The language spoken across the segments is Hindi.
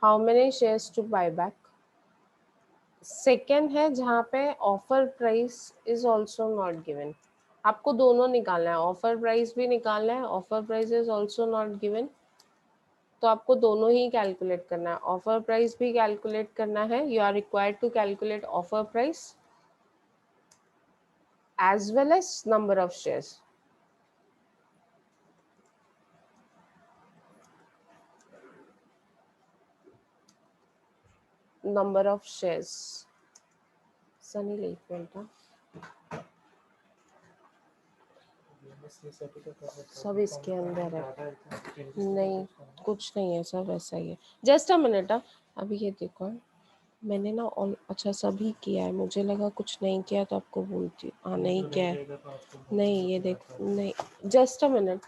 How many shares to buy back. Second है जहाँ पे offer price is also not given. आपको दोनों निकालना है, ऑफर प्राइस भी निकालना है, offer price is also not given. तो आपको दोनों ही कैलकुलेट करना है, ऑफर प्राइस भी कैलकुलेट करना है। You are required to calculate offer price as well as number of shares. Number of shares सनी लेट सब इसके अंदर है, नहीं कुछ नहीं है, सब ऐसा ही है। Just a minute. अभी ये देखो, मैंने ना अच्छा सभी किया है, मुझे लगा कुछ नहीं किया तो आपको बोलती हूँ। हाँ नहीं किया है, नहीं ये देख, नहीं just a minute.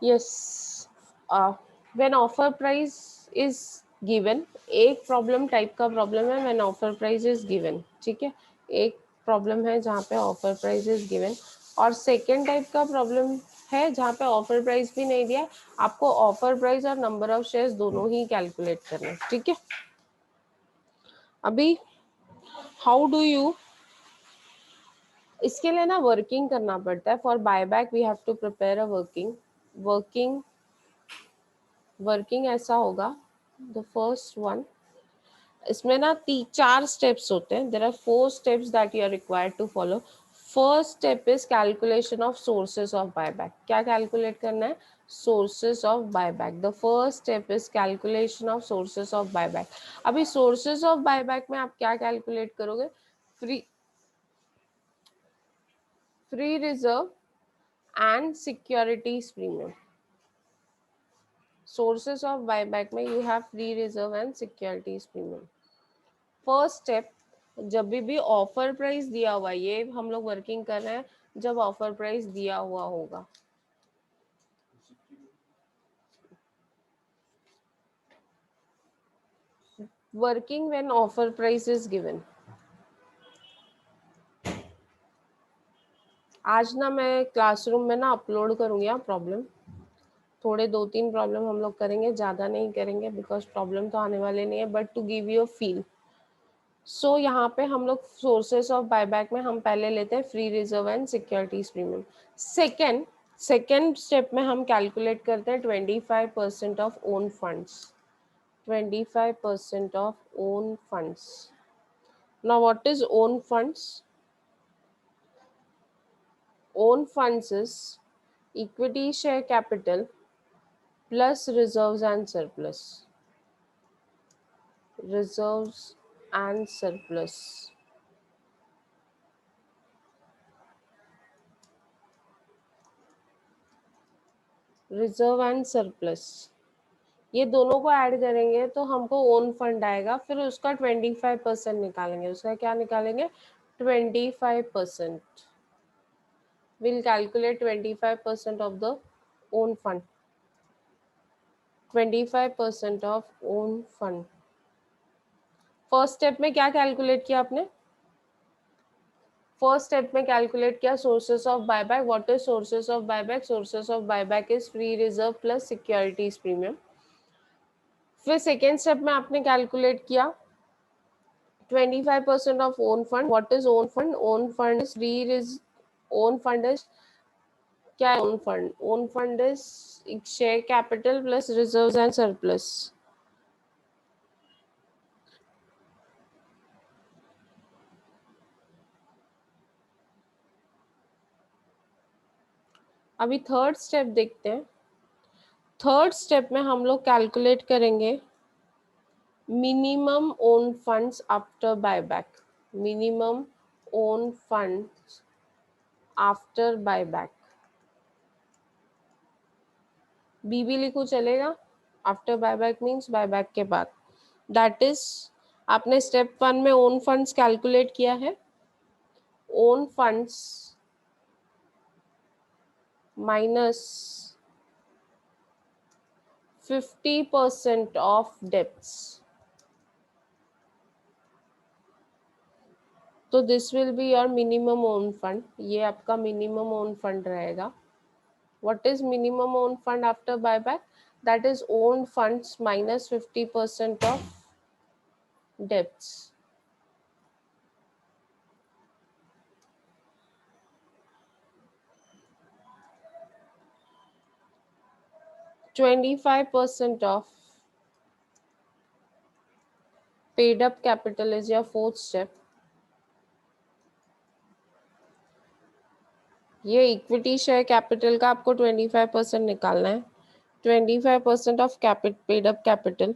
Yes, when offer price is given, एक प्रॉब्लम टाइप का प्रॉब्लम है when offer price is given, ठीक है। एक प्रॉब्लम है जहाँ पे ऑफर प्राइस इज गिवन, और सेकेंड टाइप का प्रॉब्लम है जहाँ पे ऑफर प्राइस भी नहीं दिया। आपको ऑफर प्राइस और नंबर ऑफ शेयर्स दोनों ही कैलकुलेट करना है, ठीक है। अभी हाउ डू यू, इसके लिए ना वर्किंग करना पड़ता है। For buy back we have to prepare a working working ऐसा होगा। द फर्स्ट वन, इसमें ना चार स्टेप्स होते हैं। There are 4 steps that you are required to follow. First step is calculation of sources of buyback. क्या कैलकुलेट करना है? Sources of buyback. The first step is calculation of sources of buyback. अभी सोर्सेस ऑफ बायबैक में आप क्या कैलकुलेट करोगे? Free reserve and securities premium. Sources of buyback में you have free reserve and securities premium. First step, जब भी ऑफर प्राइस दिया हुआ, ये हम लोग वर्किंग कर रहे हैं जब ऑफर प्राइस दिया हुआ होगा। Working when offer price is given. आज ना मैं क्लासरूम में ना अपलोड करूंगी प्रॉब्लम, थोड़े 2-3 प्रॉब्लम हम लोग करेंगे, ज़्यादा नहीं करेंगे बिकॉज प्रॉब्लम तो आने वाले नहीं है, but to give you a feel. So यहाँ पे हम लोग सोर्सेस ऑफ बायबैक में हम पहले लेते हैं free reserve and securities premium. Second step में हम कैलकुलेट करते हैं 25% of own funds. 25% of own funds. Now, what is own funds? Own funds is equity share capital plus reserves and surplus. Reserves and surplus. Reserve and surplus. ये दोनों को ऐड करेंगे तो हमको ओन फंड आएगा, फिर उसका 25% निकालेंगे। उसका क्या निकालेंगे? 25%। We'll calculate 25% of the own fund. 25% of own fund. First step में क्या कैलकुलेट किया आपने? फर्स्ट स्टेप में कैलकुलेट किया sources of buyback. What is sources of buyback? Sources of buyback is free reserve plus securities premium. फिर सेकेंड स्टेप में आपने कैलकुलेट किया 25% of own fund. What is own fund? Own fund is free ridge own fund is क्या है? Own fund, own fund is share capital plus reserves and surplus. अभी थर्ड स्टेप देखते हैं. थर्ड स्टेप में हम लोग कैलकुलेट करेंगे minimum own funds after buyback. Minimum own funds after buyback. BB लिखो चलेगा. आफ्टर बायबैक मीन्स बायबैक के बाद. दैट इज आपने स्टेप 1 में ओन फंड्स कैलकुलेट किया है. Own funds minus 50% of debts. तो this will be your minimum own fund. ये आपका मिनिमम ओन फंड रहेगा. What is minimum own fund after buyback? That is own funds minus 50% of debts. %25 of paid up capital is your fourth step. ये इक्विटी शेयर कैपिटल का आपको 25% निकालना है. 25% ऑफ पेड अप कैपिटल.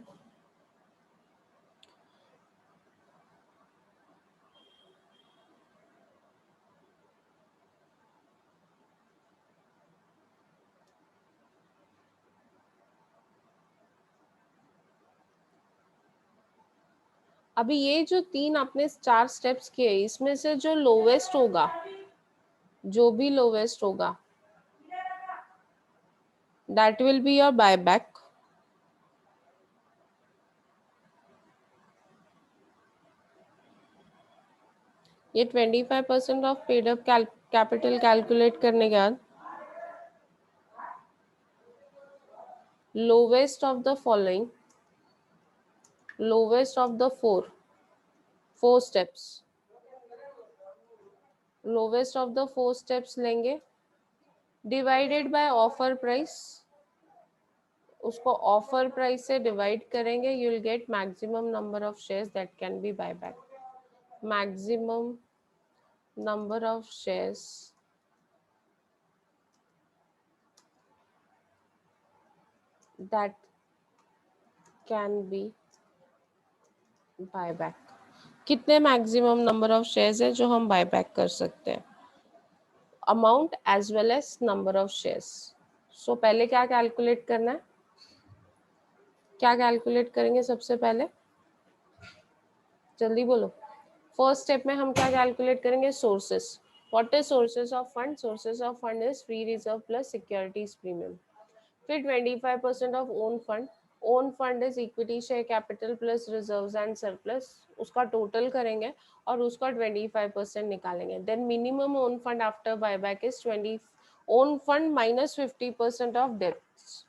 अभी ये जो तीन आपने 4 स्टेप्स किए, इसमें से जो लोवेस्ट होगा, जो भी लोवेस्ट होगा, that will be your buyback. ये 25% of paid up capital calculate करने के बाद lowest of the following, lowest of the four steps, lowest of the four steps लेंगे डिवाइडेड बाय ऑफर प्राइस. उसको ऑफर प्राइस से डिवाइड करेंगे. You will get maximum number of shares that can be buy back. Maximum number of shares that can be buy back. कितने मैक्सिमम नंबर ऑफ शेयर्स है जो हम बाय बैक कर सकते हैं? Amount as well as number of shares. So पहले क्या कैलकुलेट करना है? क्या कैलकुलेट करेंगे सबसे पहले? जल्दी बोलो. फर्स्ट स्टेप में हम क्या कैलकुलेट करेंगे? Sources. What is sources of fund? Sources of fund is free reserve plus securities premium. फिर 25% of own fund. Own fund is equity share capital plus reserves and surplus. उसका टोटल करेंगे और उसका 25% निकालेंगे. Then minimum own fund after buyback is 20 own fund minus 50% of debts.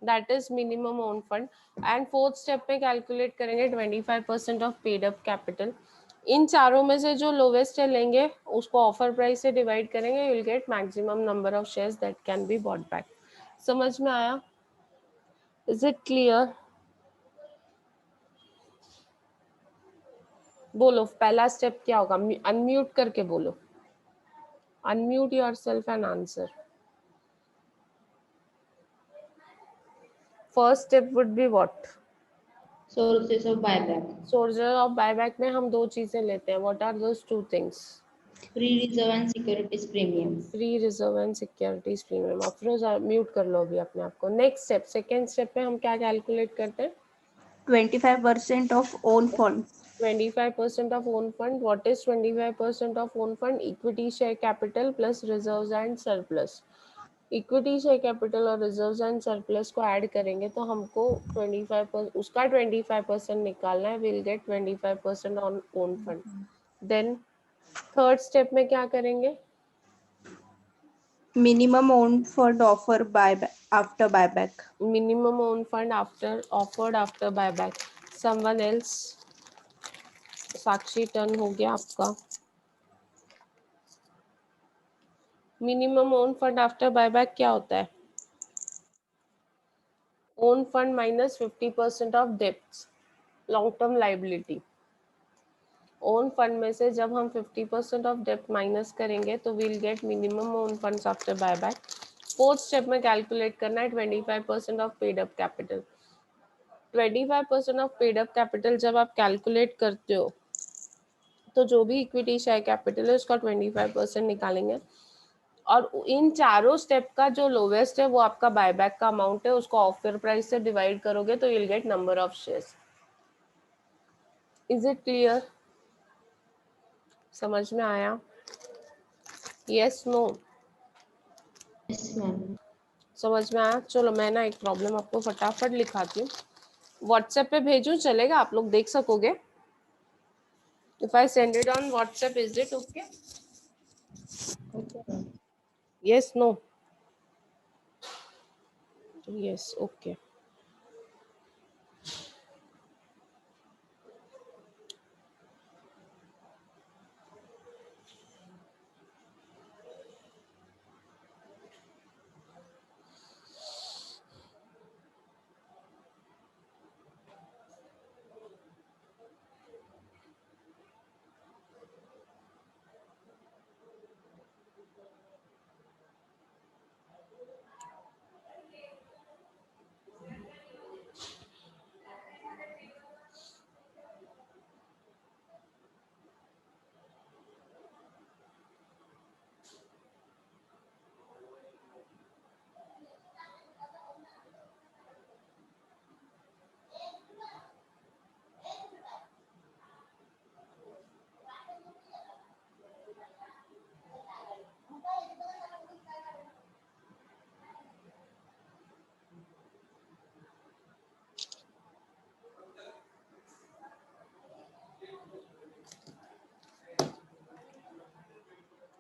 That is minimum own fund. And fourth step पे कैलकुलेट करेंगे 25% ऑफ पेड अप कैपिटल. इन चारों में से जो लोवेस्ट है लेंगे, उसको ऑफर प्राइस से डिवाइड करेंगे. You will get maximum number of shares that can be bought back. समझ में आया? Is it clear? बोलो पहला स्टेप क्या होगा? अनम्यूट करके बोलो. Unmute yourself and answer. First step would be what? Sources of buyback. Sources of buyback में हम दो चीजें लेते हैं. What are those two things? Free reserve and securities premium. Free reserve and securities premium. Afroz mute कर लो अभी अपने आप को. नेक्स्ट स्टेप, सेकेंड स्टेप में हम क्या कैलकुलेट करते हैं? 25% of own funds. 25% of own fund. What is 25% of own fund? Equity share capital plus reserves and surplus. Equity share capital और रिजर्व्स एंड सरप्लस को ऐड करेंगे तो हमको 25% उसका 25% निकालना है. Will get 25% on own fund. Then third step में क्या करेंगे? Minimum own fund offer buyback after buyback. Minimum own fund offered after buyback. Someone else? Sakshi, turn हो गया आपका. Minimum own fund after buyback क्या होता है? ओन फंड माइनस 50% ऑफ डेप्ट, long term liability. Own fund में से जब हम 50% ऑफ डेप्ट माइनस करेंगे तो will get minimum own funds after buyback. Fourth step में कैलकुलेट करना है 25% of paid up capital. 25% of paid up capital जब आप कैलकुलेट करते हो तो जो भी इक्विटी शेयर कैपिटल है उसका 25% निकालेंगे. और इन चारों स्टेप का जो लोवेस्ट है वो आपका बायबैक का अमाउंट है. उसको ऑफर प्राइस से डिवाइड करोगे तो you'll get number of shares. Is it clear? समझ में आया? Yes, no? Yes, ma'am. समझ में आया? चलो मैं ना एक प्रॉब्लम आपको फटाफट लिखाती हूँ. व्हाट्सएप पे भेजूं चलेगा? आप लोग देख सकोगे? If I send it on WhatsApp is it okay? Okay, ma'am. Yes, no? Yes, okay.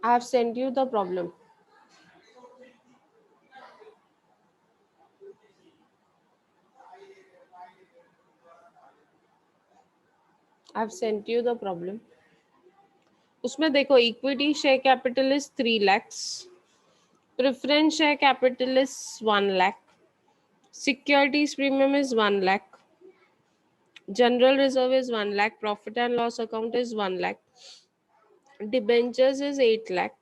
I have sent you the problem. I have sent you the problem. उसमें देखो equity share capital is 3 lakhs, preference share capital is 1 lakh, securities premium is 1 lakh, general reserve is 1 lakh, profit and loss account is 1 lakh, debentures is 8 lakh,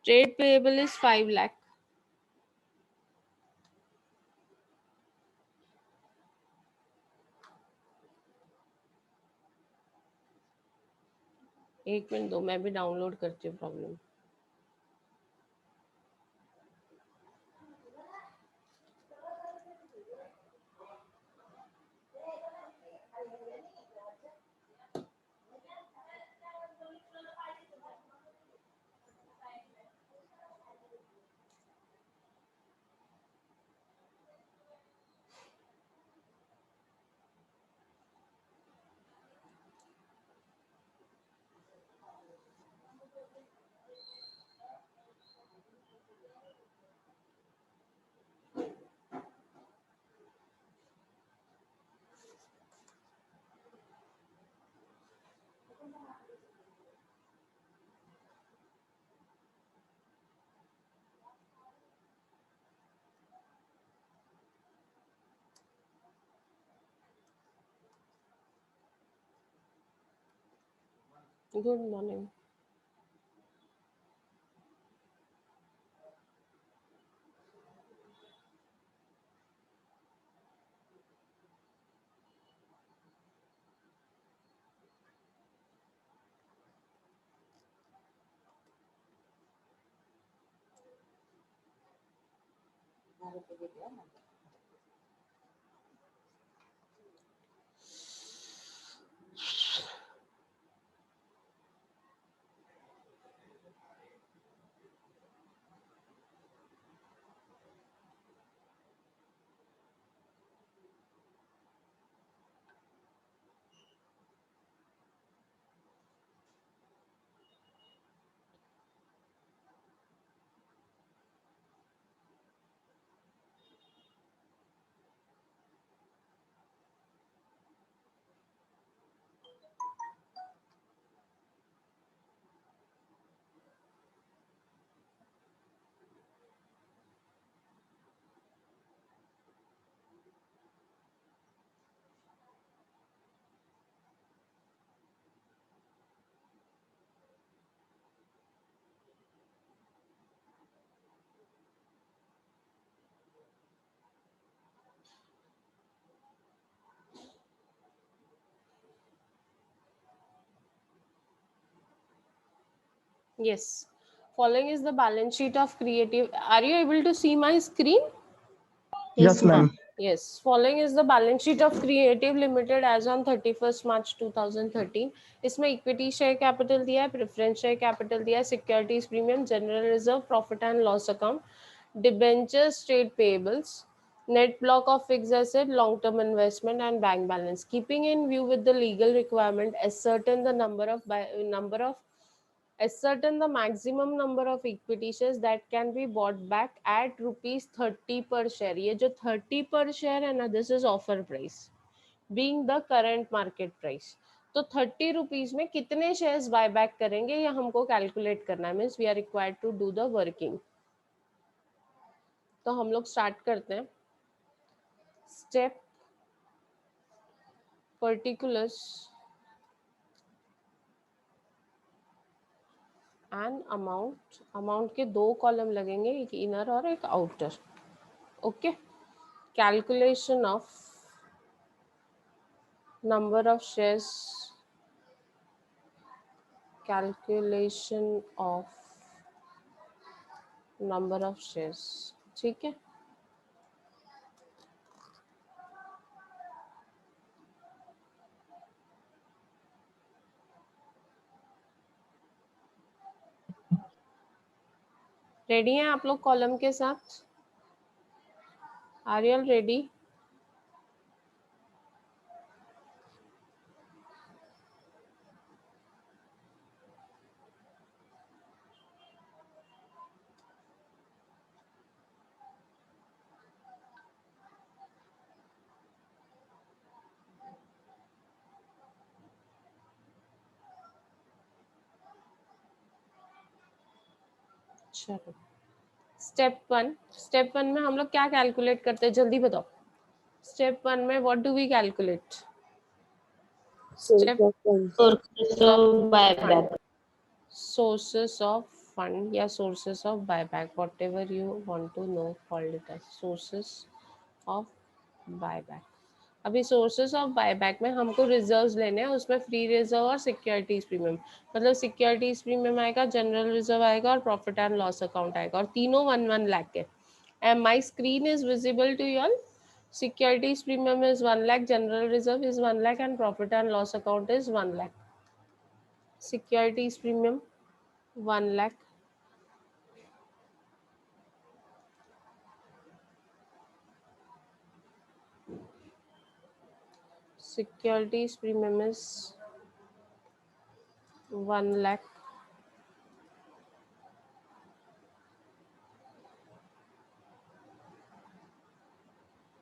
trade payable is 5 lakh. एक मिनट दो, मैं भी डाउनलोड करती हूँ problem. Good morning. Yes. Following is the balance sheet of Creative. Are you able to see my screen? Yes, ma'am. Yes. Following is the balance sheet of Creative Limited as on 31st March 2013. इसमें इक्विटी शेयर कैपिटल दिया है, प्रेफरेंस शेयर कैपिटल दिया है, securities premium, general reserve, profit and loss account, debentures, trade payables, net block of fixed asset, long term investment and bank balance. Keeping in view with the legal requirement, ascertain the ascertain the maximum number of equity shares that can be bought back at rupees 30 per share. ये जो 30 per share है ना, this is offer price being the current market price. तो 30 रुपीज में कितने शेयर्स बाय बैक करेंगे ये हमको कैलकुलेट करना है. Means we are required to do the working. तो हम लोग स्टार्ट करते हैं. स्टेप particulars एंड अमाउंट के दो कॉलम लगेंगे, एक इनर और एक outer. Okay. Calculation of number of shares, calculation of number of shares. ठीक है. रेडी हैं आप लोग कॉलम के साथ? Are you all ready? चलो. स्टेप वन में हम लोग क्या कैलकुलेट करते हैं, जल्दी बताओ. स्टेप वन में what do we calculate? Step Sources of buyback. sources of fund या sources of buyback, whatever you want to know, called it as sources of buyback. अभी sources of buyback में हमको रिजर्व्स लेने हैं, उसमें फ्री रिजर्व और सिक्योरिटीज प्रीमियम. मतलब सिक्योरिटीज प्रीमियम आएगा, जनरल रिजर्व आएगा और प्रॉफिट एंड लॉस अकाउंट आएगा, और तीनों 1 लाख के. And my screen is visible to you all. Securities premium is 1 lakh, general reserve is 1 lakh and profit and loss account is 1 lakh. Securities premium 1 lakh. Securities premium is 1 lakh.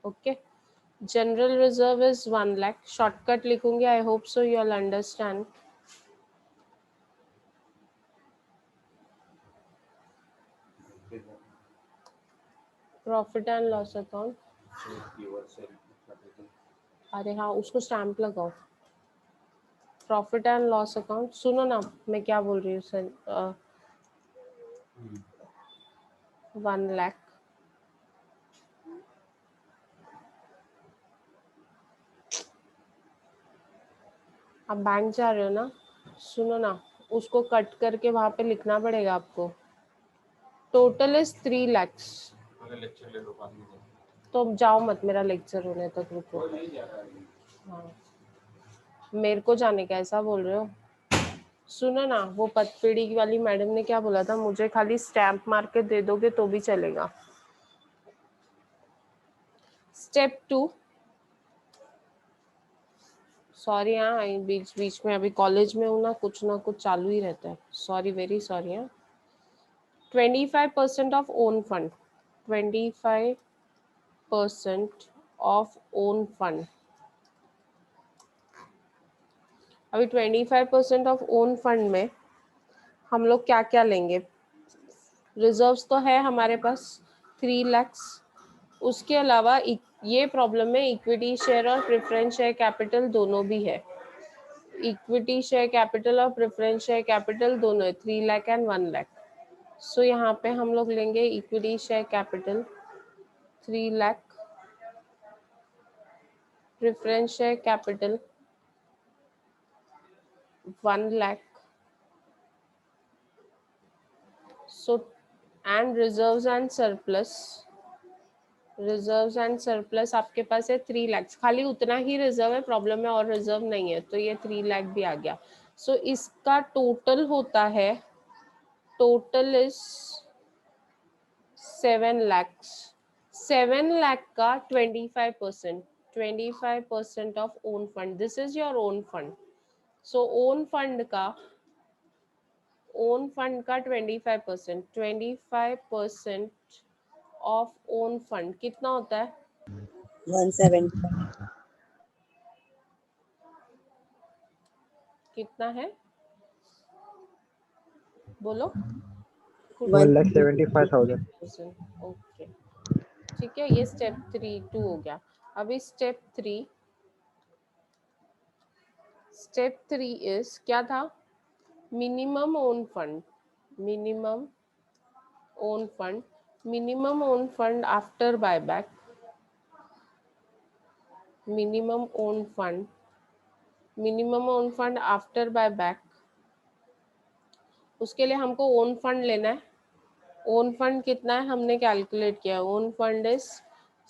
Okay. General reserve is 1 lakh. Shortcut लिखूंगी. I hope so you all understand. Profit and loss account. अरे हाँ, उसको स्टैम्प लगाओ. Profit and loss account. सुनो ना मैं क्या बोल रही हूँ सर. 1 लाख. आप बैंक जा रहे हो ना, सुनो ना, उसको कट करके वहां पे लिखना पड़ेगा आपको. Total is 3 lakhs. तो अब जाओ मत, मेरा लेक्चर होने तक रुको. हाँ, मेरे को जाने का ऐसा बोल रहे हो. सुनो ना, वो पतपेड़ी वाली मैडम ने क्या बोला था, मुझे खाली स्टैम्प मार के दे दोगे तो भी चलेगा. स्टेप 2. सॉरी हाँ, बीच बीच में अभी कॉलेज में हूँ ना कुछ चालू ही रहता है. Sorry, very sorry. हाँ. 25% of own fund. 25% of own fund. अभी 25% ऑफ ओन फंड में हम लोग क्या क्या लेंगे. रिजर्व्स तो है हमारे पास 3 lakhs. उसके अलावा ये प्रॉब्लम में इक्विटी शेयर और प्रेफरेंस शेयर कैपिटल दोनों भी है. इक्विटी शेयर कैपिटल और प्रेफरेंस शेयर कैपिटल दोनों है, 3 लाख एंड 1 लाख. सो यहाँ पे हम लोग लेंगे equity share capital 3 lakh, preference share capital 1 lakh, So and reserves and surplus आपके पास है 3 lakhs, खाली उतना ही रिजर्व है, प्रॉब्लम में और रिजर्व नहीं है, तो ये 3 लाख भी आ गया. सो इसका टोटल होता है, टोटल इज 7 lakhs. 7 lakh का 25% of own fund. This is your own fund. So own fund का 25% ऑफ ओन फंड कितना होता है? 170. कितना है बोलो. 1,75,000. ओके, ठीक है. ये स्टेप 2 हो गया. अभी स्टेप 3 इज क्या था? Minimum own fund. Minimum own fund after buyback. Minimum own fund after buyback. उसके लिए हमको ओन फंड लेना है. ओन फंड कितना है हमने कैलकुलेट किया. Own fund is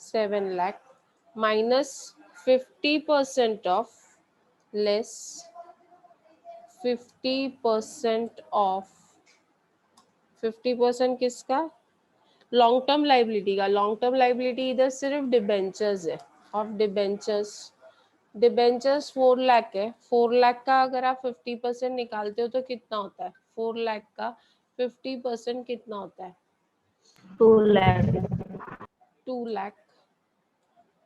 7 lakh minus 50% of less 50% of 50% किसका? लॉन्ग टर्म लाइबिलिटी का. लॉन्ग टर्म लाइबिलिटी इधर सिर्फ डिबेंचर्स है. ऑफ डिबेंचर्स 4 लाख है. 4 लाख का अगर आप 50% निकालते हो तो कितना होता है? 4 लाख का 50% कितना होता है? 2 lakh. 2 lakh.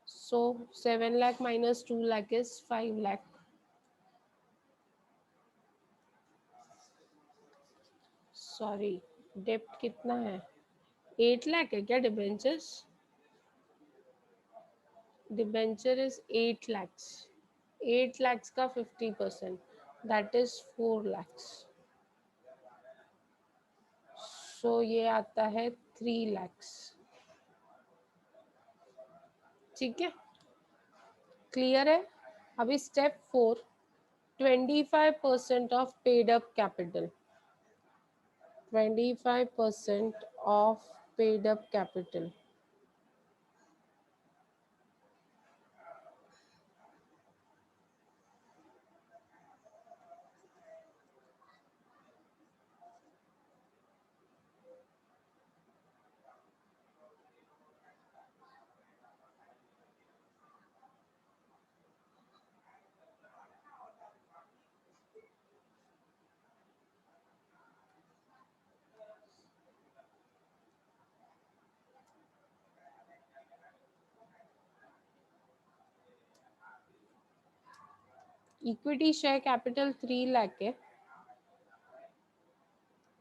So 7 lakh minus 2 lakh is 5 lakh. Sorry, डेप्ट कितना है? 8 लाख है क्या debentures? Debenture is 8 lakhs. 8 lakhs का 50% दैट इज 4 lakhs. सो ये आता है 3 lakhs. ठीक है, क्लियर है. अभी step 4, 25% of paid up capital. 25% of paid up capital. Equity share capital 3 lakh है.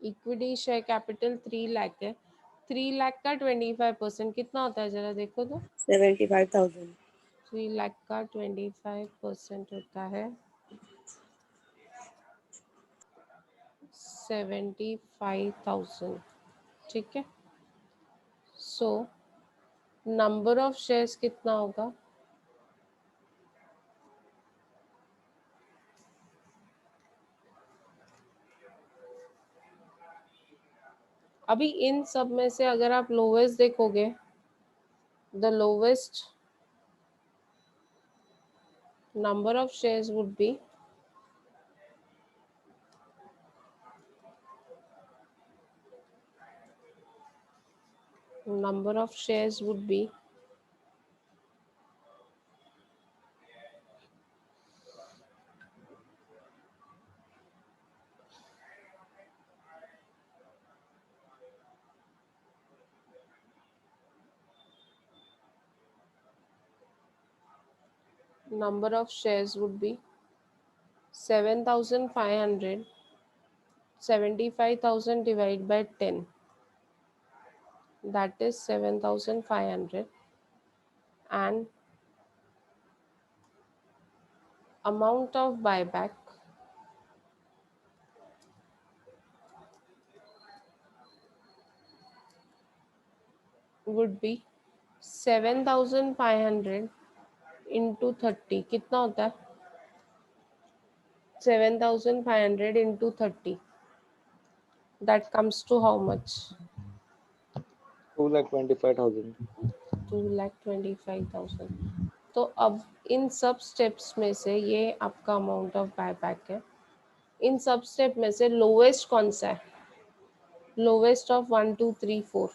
इक्विटी शेयर कैपिटल 3 लाख है. 3 लाख का 25% कितना होता है जरा देखो तो. 75,000. 3 लाख का 25% होता है 75,000. ठीक है. सो नंबर ऑफ शेयर्स कितना होगा? अभी इन सब में से अगर आप लोवेस्ट देखोगे, the lowest number of shares would be number of shares would be number of shares would be 7,500. 75,000 divided by 10, that is 7,500. And amount of buyback would be 7,500 into 30. कितना होता है? 7,500 into 30. That comes to how much? 2,25,000. 2,25,000. तो अब इन सब स्टेप्स में से ये आपका अमाउंट ऑफ बायबैक है। इन सब स्टेप में से लोवेस्ट कौन सा है? Lowest of 1 2 3 4.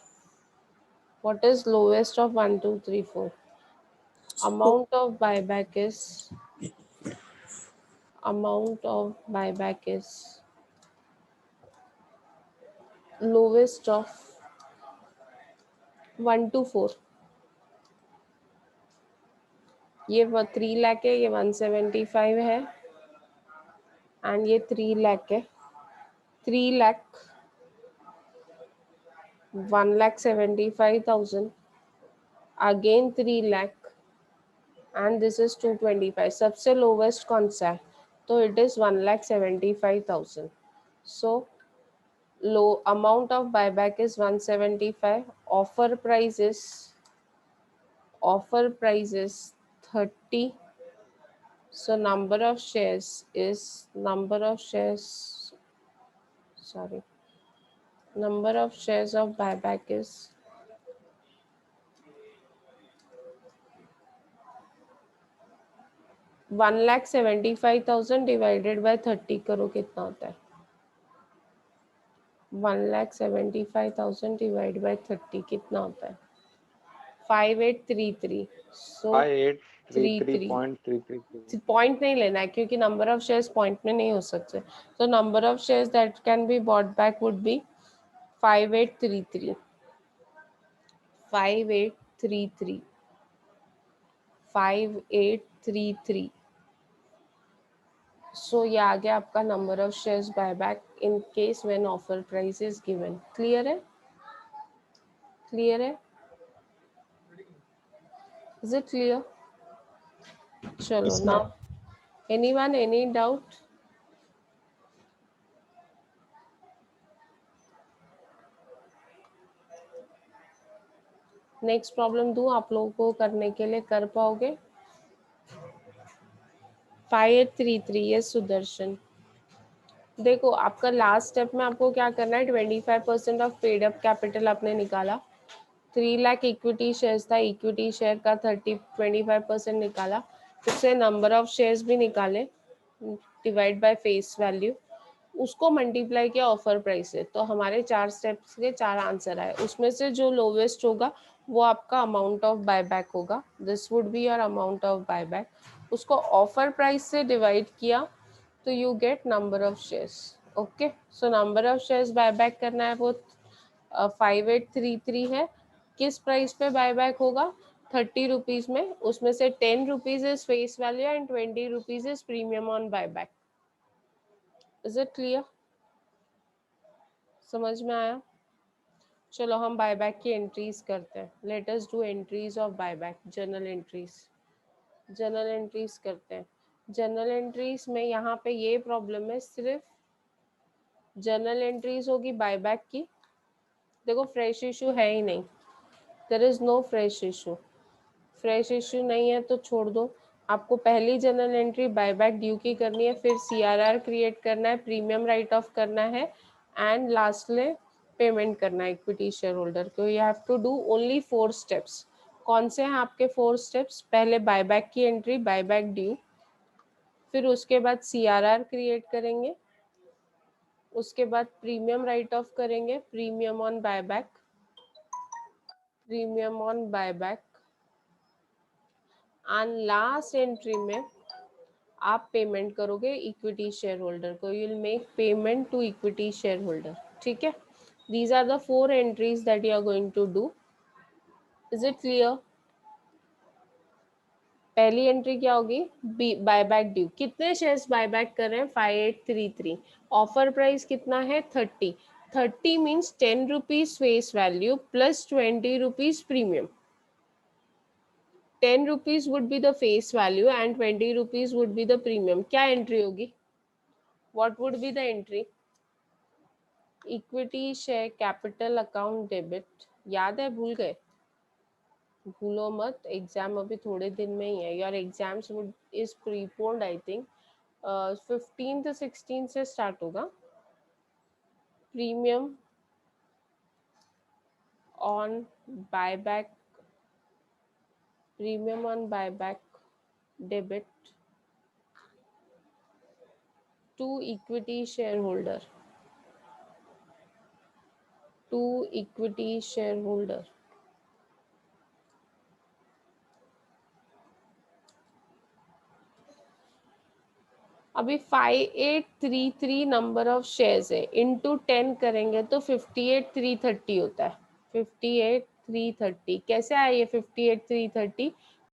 What is lowest of 1 2 3 4? Amount of buyback is lowest of 1 to 4. ये 3 लाख है, ये 175 है एंड ये 3 लाख है। 3 lakh 1,75,000 again 3 lakh and this is 225. सबसे लोवेस्ट कौन सा है? तो it is 1,75,000. So low amount of buyback is 175. Offer price is 30. So number of shares of buyback is 1,75,000 divided by 30 करो कितना होता है? 1,75,000 divided by 30 कितना होता है? 5833. So 5833.333. पॉइंट नहीं लेना है क्योंकि नंबर ऑफ शेयर्स पॉइंट में नहीं हो सकते। तो number of shares that can be bought back would be 5833. 5833. 5833. So ये आ गया आपका number of shares buyback in case when offer price is given. Clear है? क्लियर है? Is it clear? चलो now anyone any doubt? Next problem दूं आप लोगों को करने के लिए? कर पाओगे? 5833. यस सुदर्शन। देखो आपका लास्ट स्टेप में आपको क्या करना है, 25% ऑफ पेड अप कैपिटल आपने निकाला। 3 लाख इक्विटी शेयर्स था, इक्विटी शेयर का 25% निकाला। उससे नंबर ऑफ शेयर्स भी निकाले डिवाइड बाय फेस वैल्यू, उसको मल्टीप्लाई किया ऑफर प्राइस से। तो हमारे 4 स्टेप्स के 4 आंसर आए। उसमें से जो लोवेस्ट होगा वो आपका अमाउंट ऑफ बायबैक होगा। This would be your amount of buyback. उसको ऑफर प्राइस से डिवाइड किया तो you get number of shares. Okay, so number of shares buyback करना है वो 5833 है। किस प्राइस पे बायबैक होगा? 30 रुपीज में। उसमें से 10 rupees is face value and 20 rupees is premium on buyback. Is it clear? समझ में आया? चलो हम बायबैक की एंट्रीज करते हैं। Let us do entries of buyback. Journal entries करते हैं। जर्नल एंट्रीज में यहाँ पे ये प्रॉब्लम है, सिर्फ जर्नल एंट्रीज होगी बायबैक की। देखो फ्रेश इशू है ही नहीं, there is no fresh issue. Fresh issue नहीं है तो छोड़ दो। आपको पहली जनरल एंट्री बायबैक ड्यू की करनी है, फिर सीआरआर क्रिएट करना है, प्रीमियम राइट ऑफ करना है एंड लास्टली पेमेंट करना है इक्विटी शेयर होल्डर को। You have to do only 4 steps. कौन से हैं आपके 4 स्टेप्स? पहले बायबैक की एंट्री, बायबैक ड्यू, फिर उसके बाद सीआरआर क्रिएट करेंगे, उसके बाद प्रीमियम राइट ऑफ करेंगे, premium on buyback and last entry में आप पेमेंट करोगे इक्विटी शेयर होल्डर को। You will make payment to equity share holder. ठीक है, these are the 4 entries that you are going to do. Is it clear? पहली एंट्री क्या होगी? Buyback due. कितने शेयर्स बायबैक कर रहे हैं? 5833। ऑफर प्राइस कितना है? 30। 30 means 10 rupees face value plus 20 rupees premium. 10 rupees would be the face value and 20 rupees would be the premium. क्या एंट्री होगी? What would be the entry? Equity share capital account debit। याद है? भूल गए? भूलो मत, एग्जाम अभी थोड़े दिन में ही है। Your exams would is preponed I think 15 16 से स्टार्ट होगा। Premium on buyback, premium on buyback debit to equity share holder, to equity share holder. अभी 5833 नंबर ऑफ शेयर्स है, इनटू 10 करेंगे तो 58330 होता है। 58330 कैसे आया ये 58330?